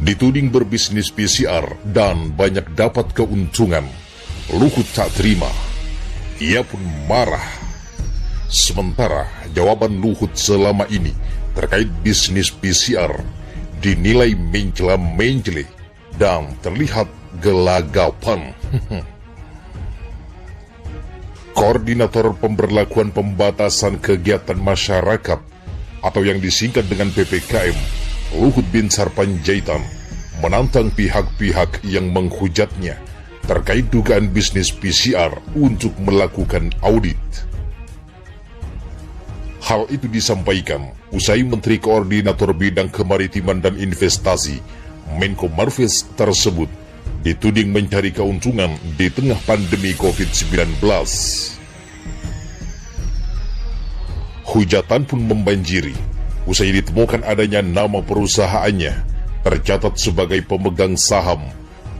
Dituding berbisnis PCR dan banyak dapat keuntungan, Luhut tak terima. Ia pun marah. Sementara jawaban Luhut selama ini terkait bisnis PCR dinilai mencela-mencele dan terlihat gelagapan. Koordinator Pemberlakuan Pembatasan Kegiatan Masyarakat atau yang disingkat dengan PPKM, Luhut Binsar Panjaitan, menantang pihak-pihak yang menghujatnya terkait dugaan bisnis PCR untuk melakukan audit. Hal itu disampaikan usai Menteri Koordinator Bidang Kemaritiman dan Investasi, Menko Marves tersebut, dituding mencari keuntungan di tengah pandemi COVID-19. Hujatan pun membanjiri usai ditemukan adanya nama perusahaannya tercatat sebagai pemegang saham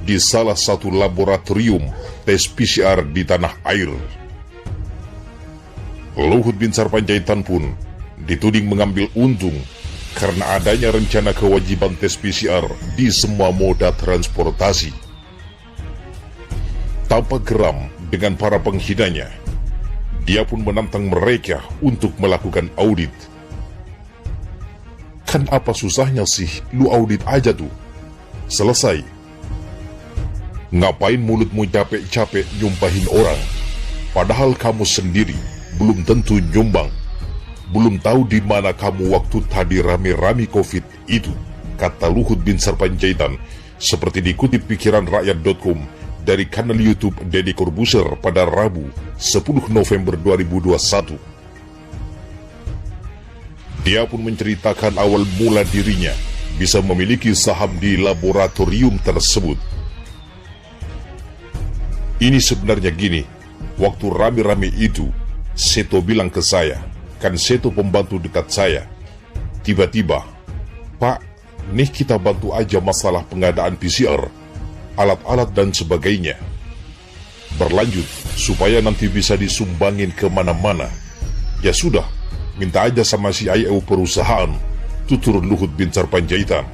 di salah satu laboratorium tes PCR di tanah air. Luhut Binsar Panjaitan pun dituding mengambil untung karena adanya rencana kewajiban tes PCR di semua moda transportasi. Tanpa geram dengan para penghinanya, dia pun menantang mereka untuk melakukan audit. Kan apa susahnya sih, lu audit aja tuh. Selesai. Ngapain mulutmu capek-capek nyumpahin orang, padahal kamu sendiri belum tentu nyumbang. Belum tahu di mana kamu waktu tadi rame-rame COVID itu, kata Luhut Binsar Panjaitan, seperti dikutip pikiranrakyat.com dari kanal YouTube Deddy Corbuzier pada Rabu 10 November 2021. Dia pun menceritakan awal mula dirinya bisa memiliki saham di laboratorium tersebut. Ini sebenarnya gini, waktu rame-rame itu, Seto bilang ke saya, kan Seto pembantu dekat saya. Tiba-tiba, Pak, nih kita bantu aja masalah pengadaan PCR, alat-alat dan sebagainya. Berlanjut, supaya nanti bisa disumbangin kemana-mana. Ya sudah, minta aja sama CIO perusahaan, tutur Luhut Binsar Panjaitan.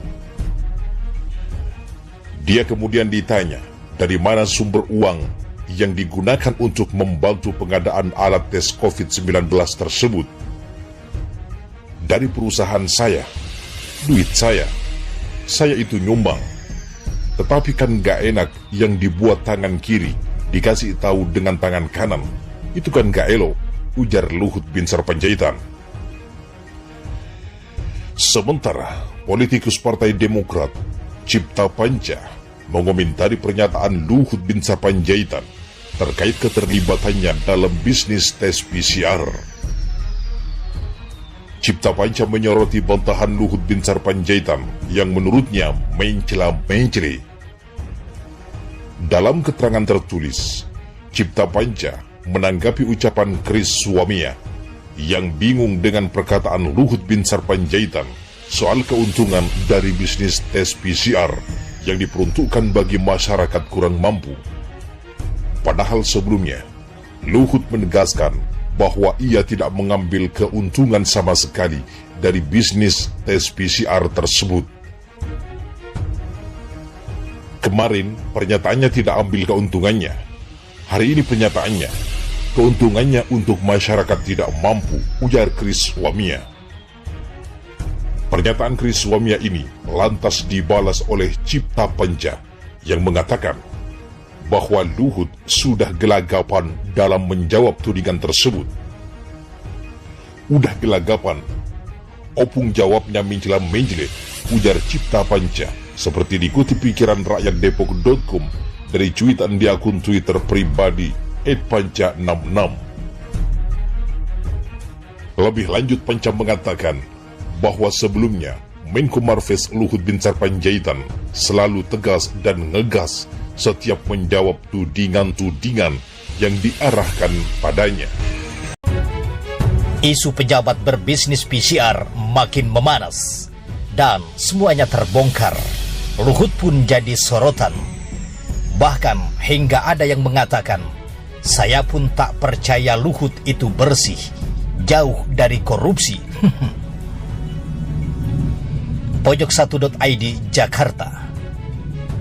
Dia kemudian ditanya, dari mana sumber uang yang digunakan untuk membantu pengadaan alat tes COVID-19 tersebut? Dari perusahaan saya, duit saya itu nyumbang. Tetapi kan gak enak yang dibuat tangan kiri dikasih tahu dengan tangan kanan. Itu kan gak elok, ujar Luhut Binsar Panjaitan. Sementara politikus Partai Demokrat, Cipta Panca, mengomentari pernyataan Luhut Binsar Panjaitan terkait keterlibatannya dalam bisnis tes PCR. Cipta Panca menyoroti bantahan Luhut Binsar Panjaitan yang menurutnya mencela-mencele. Dalam keterangan tertulis, Cipta Panca menanggapi ucapan Chris Suamia yang bingung dengan perkataan Luhut Binsar Panjaitan soal keuntungan dari bisnis tes PCR yang diperuntukkan bagi masyarakat kurang mampu. Padahal sebelumnya, Luhut menegaskan bahwa ia tidak mengambil keuntungan sama sekali dari bisnis tes PCR tersebut. Kemarin, pernyataannya tidak ambil keuntungannya. Hari ini pernyataannya, keuntungannya untuk masyarakat tidak mampu, ujar Chris Suamia. Pernyataan Chris Suamia ini lantas dibalas oleh Cipta Panca yang mengatakan bahwa Luhut sudah gelagapan dalam menjawab tudingan tersebut. Udah gelagapan, opung jawabnya mencela-mencele, ujar Cipta Panca, seperti dikutip pikiranrakyatdepok.com dari cuitan di akun Twitter pribadi @panca66. Lebih lanjut, Panca mengatakan bahwa sebelumnya Menko Marves Luhut Binsar Panjaitan selalu tegas dan ngegas setiap menjawab tudingan-tudingan yang diarahkan padanya. Isu pejabat berbisnis PCR makin memanas dan semuanya terbongkar. Luhut pun jadi sorotan. Bahkan hingga ada yang mengatakan, saya pun tak percaya Luhut itu bersih, jauh dari korupsi. Pojok1.id, Jakarta.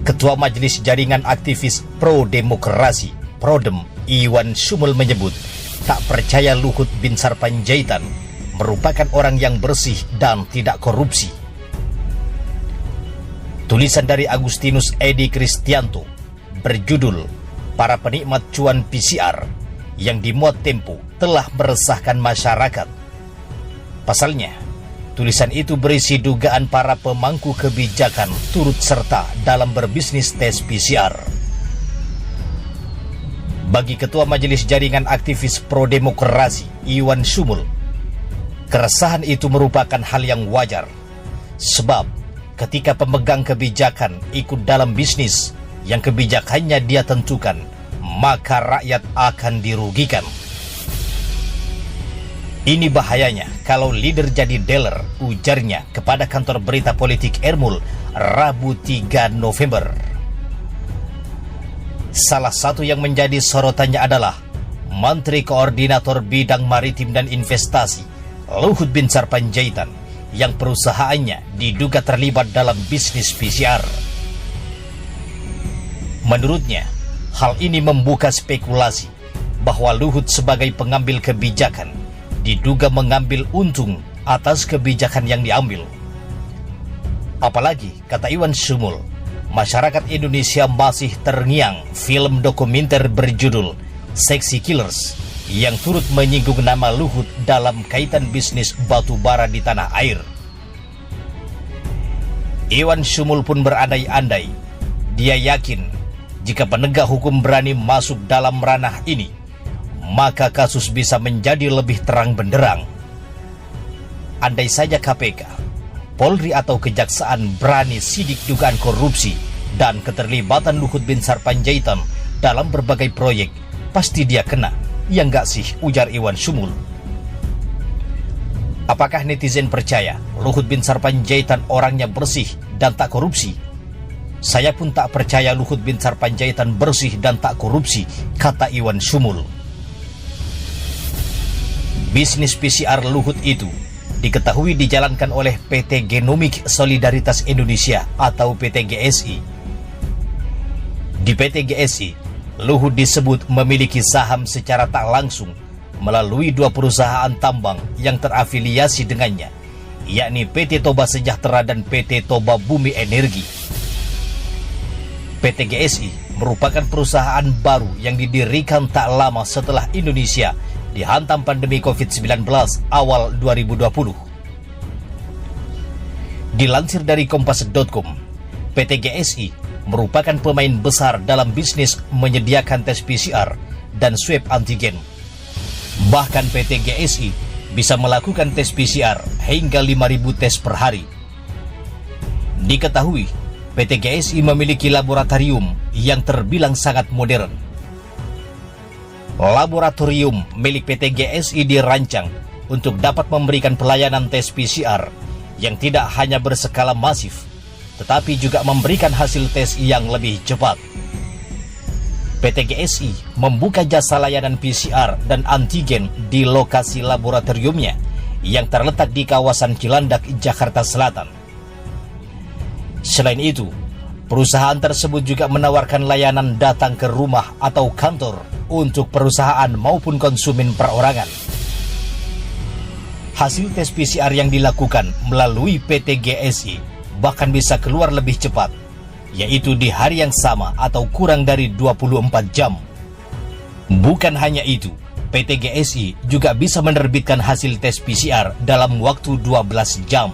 Ketua Majelis Jaringan Aktivis Pro Demokrasi Prodem Iwan Sumul menyebut tak percaya Luhut Binsar Panjaitan merupakan orang yang bersih dan tidak korupsi. Tulisan dari Agustinus Edi Kristianto berjudul Para Penikmat Cuan PCR yang dimuat Tempo telah meresahkan masyarakat. Pasalnya, tulisan itu berisi dugaan para pemangku kebijakan turut serta dalam berbisnis tes PCR. Bagi Ketua Majelis Jaringan Aktivis Pro Demokrasi Iwan Sumul, keresahan itu merupakan hal yang wajar. Sebab ketika pemegang kebijakan ikut dalam bisnis yang kebijakannya dia tentukan, maka rakyat akan dirugikan. Ini bahayanya kalau leader jadi dealer, ujarnya kepada kantor berita politik Ermul Rabu 3 November. Salah satu yang menjadi sorotannya adalah Menteri Koordinator Bidang Maritim dan Investasi Luhut Binsar Panjaitan yang perusahaannya diduga terlibat dalam bisnis PCR. Menurutnya, hal ini membuka spekulasi bahwa Luhut sebagai pengambil kebijakan diduga mengambil untung atas kebijakan yang diambil. Apalagi, kata Iwan Sumul, masyarakat Indonesia masih terngiang film dokumenter berjudul Sexy Killers yang turut menyinggung nama Luhut dalam kaitan bisnis batu bara di tanah air. Iwan Sumul pun berandai-andai. Dia yakin jika penegak hukum berani masuk dalam ranah ini, maka kasus bisa menjadi lebih terang benderang. Andai saja KPK, Polri atau Kejaksaan berani sidik dugaan korupsi dan keterlibatan Luhut Binsar Panjaitan dalam berbagai proyek, pasti dia kena. Ya enggak sih, ujar Iwan Sumul. Apakah netizen percaya Luhut Binsar Panjaitan orangnya bersih dan tak korupsi? Saya pun tak percaya Luhut Binsar Panjaitan bersih dan tak korupsi, kata Iwan Sumul. Bisnis PCR Luhut itu diketahui dijalankan oleh PT Genomik Solidaritas Indonesia atau PT GSI. Di PT GSI, Luhut disebut memiliki saham secara tak langsung melalui 2 perusahaan tambang yang terafiliasi dengannya, yakni PT Toba Sejahtera dan PT Toba Bumi Energi. PT GSI merupakan perusahaan baru yang didirikan tak lama setelah Indonesia dihantam pandemi COVID-19 awal 2020. Dilansir dari Kompas.com, PT GSI merupakan pemain besar dalam bisnis menyediakan tes PCR dan swab antigen. Bahkan PT GSI bisa melakukan tes PCR hingga 5.000 tes per hari. Diketahui, PT GSI memiliki laboratorium yang terbilang sangat modern. Laboratorium milik PT GSI dirancang untuk dapat memberikan pelayanan tes PCR yang tidak hanya berskala masif, tetapi juga memberikan hasil tes yang lebih cepat. PT GSI membuka jasa layanan PCR dan antigen di lokasi laboratoriumnya yang terletak di kawasan Cilandak, Jakarta Selatan. Selain itu, perusahaan tersebut juga menawarkan layanan datang ke rumah atau kantor untuk perusahaan maupun konsumen perorangan. Hasil tes PCR yang dilakukan melalui PT GSI bahkan bisa keluar lebih cepat, yaitu di hari yang sama atau kurang dari 24 jam. Bukan hanya itu, PT GSI juga bisa menerbitkan hasil tes PCR dalam waktu 12 jam.